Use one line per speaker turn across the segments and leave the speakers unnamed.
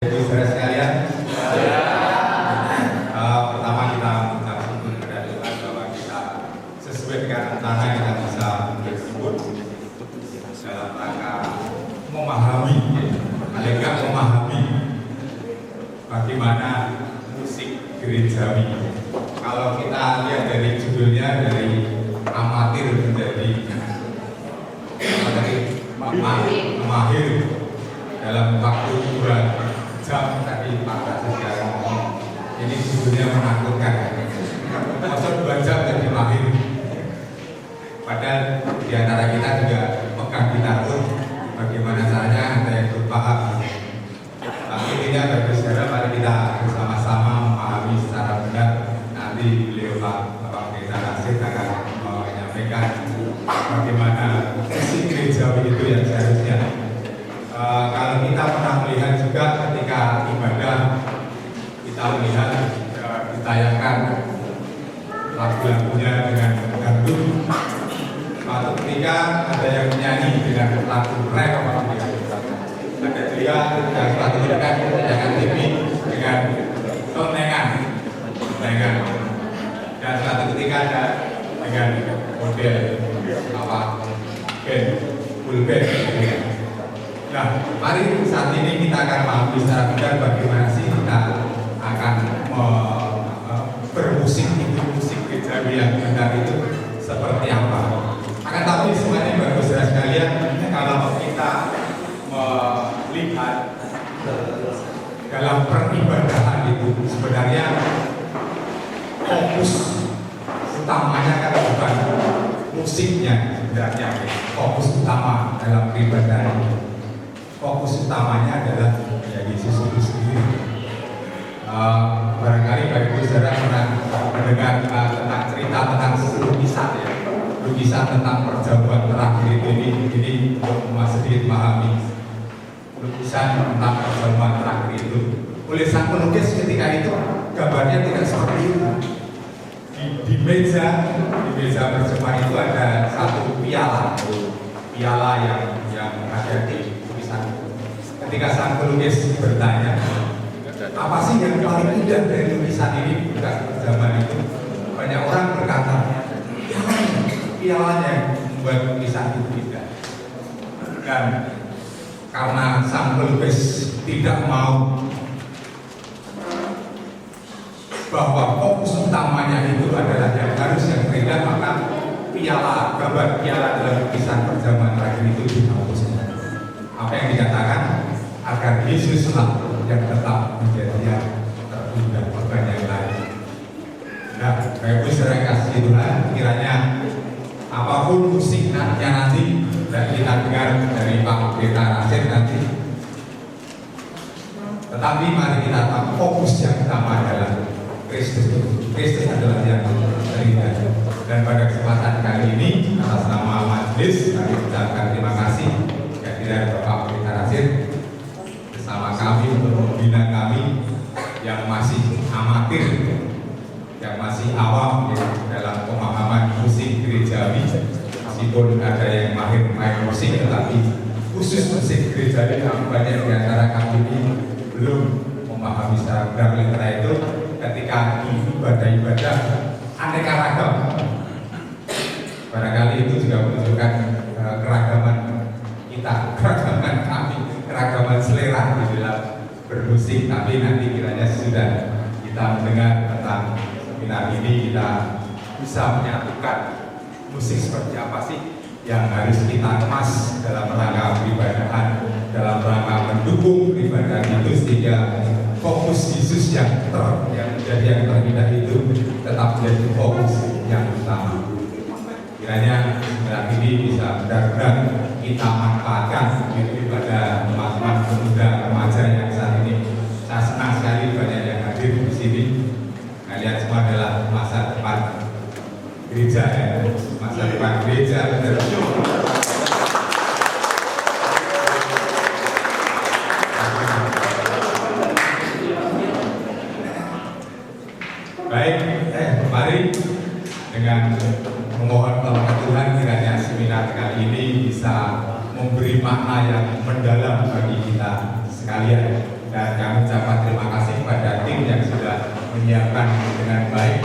Saudara sekalian, pertama kita mengucap syukur kepada Tuhan bahwa kita sesuai dengan rencana kita bisa berkumpul dalam rangka memahami, paling nggak memahami bagaimana musik gerejawi. Kalau kita lihat dari judulnya, dari amatir menjadi mahir dalam waktu 2 jam tadi Pak Kasih ngomong, ini judulnya menakutkan. Maksud 2 jam jadi mahir. Padahal di antara kita juga pegang gitar pun bagaimana caranya ada yang berpaham. Tapi intinya bagi saudara, mari kita bersama-sama memahami secara benar. Nanti beliau Bapak Pendeta Nasir akan menyampaikan bagaimana musik gerejawi itu yang seharusnya. Kalau kita pernah melihat juga ketika ibadah, kita melihat ditayangkan lagu-lagunya dengan dangdut. Suatu ketika ada yang menyanyi dengan lagu rap, ada juga yang suatu ketika ditayangkan TV dengan tonengan, dan suatu ketika ada dengan model band, full band. Nah, mari saat ini kita akan memahami secara benar bagaimana sih kita akan bermusik itu, musik gerejawi yang benar itu seperti apa. Akan tapi semuanya bagus saudara sekalian, kalau kita melihat dalam peribadahan itu sebenarnya fokus utamanya kan bukan musiknya, sebenarnya fokus utama dalam peribadahan itu. Fokus utamanya adalah ya Yesus itu sendiri. Barangkali Bapak Ibu Saudara pernah mendengar tentang cerita tentang lukisan ya, lukisan tentang perjamuan terakhir ini untuk sedikit memahami lukisan tentang perjamuan terakhir itu. Oleh sang pelukis ketika itu gambarnya tidak seperti itu. Di meja perjamuan itu ada satu piala yang ada di. Ketika sang pelukis bertanya, apa sih yang paling indah dari lukisan ini bekas perjamuan itu? Banyak orang berkata, pialanya yang membuat lukisan itu indah. Dan karena sang pelukis tidak mau bahwa fokus utamanya itu adalah yang harus yang terindah, maka gambar piala dalam lukisan perjamuan terakhir itu dihapuskan. Apa yang dikatakan? Agar Yesuslah yang tetap menjadi yang tertunda, bukan yang lain. Nah, Bapak Ibu Saudara kasih Tuhan, kiranya apapun musiknya nanti dan kita dengar dari Pak Pendeta Nasir nanti, tetapi mari kita tahu fokus yang utama adalah Kristus. Kristus adalah yang terindah. Dan pada kesempatan kali ini, atas nama majelis, kami ucapkan terima kasih kehadiran Bapak Pendeta Nasir bersama kami untuk membina kami yang masih amatir, yang masih awam dalam pemahaman musik gerejawi. Meskipun ada yang mahir main musik, tetapi khusus musik gerejawi banyak di antara kami ini belum memahami secara benar. Karena itu ketika di ibadah-ibadah aneka ragam, barangkali itu juga menunjukkan keragaman kita, keragaman kami, keragaman selera di dalam bermusik. Tapi nanti kiranya sudah kita mendengar tentang seminar ini, kita bisa menyatukan musik seperti apa sih yang harus kita kemas dalam rangka peribadahan, dalam rangka mendukung peribadahan itu, sehingga fokus Yesus yang menjadi yang terindah itu tetap menjadi fokus yang utama. Kiranya seminar ini bisa benar-benar kita manfaatkan pada teman-teman pemuda remaja yang saat ini. Saya senang sekali banyak yang hadir di sini. Kalian semua adalah masa depan gereja ya, masa depan gereja. Baik, mari dengan memohon kepada Tuhan kiranya seminar kali ini bisa memberi makna yang mendalam bagi kita sekalian. Dan Dan kami ucapkan terima kasih kepada tim yang sudah menyiapkan dengan baik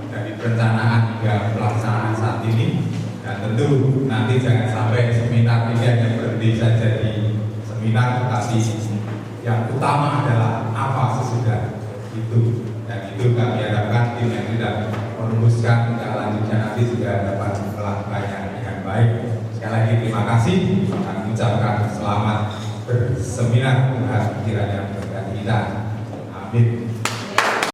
dari perencanaan hingga pelaksanaan saat ini. Dan tentu nanti jangan sampai seminar ini hanya berhenti saja di seminar, tetapi yang utama adalah apa sesudah itu. Dan itu kami harapkan tim yang sudah merumuskan tindak lanjutnya nanti juga dapat melakukannya dengan baik. Sekali lagi terima kasih, kami ucapkan selamat berseminar, Tuhan kiranya berkati kita. Amin.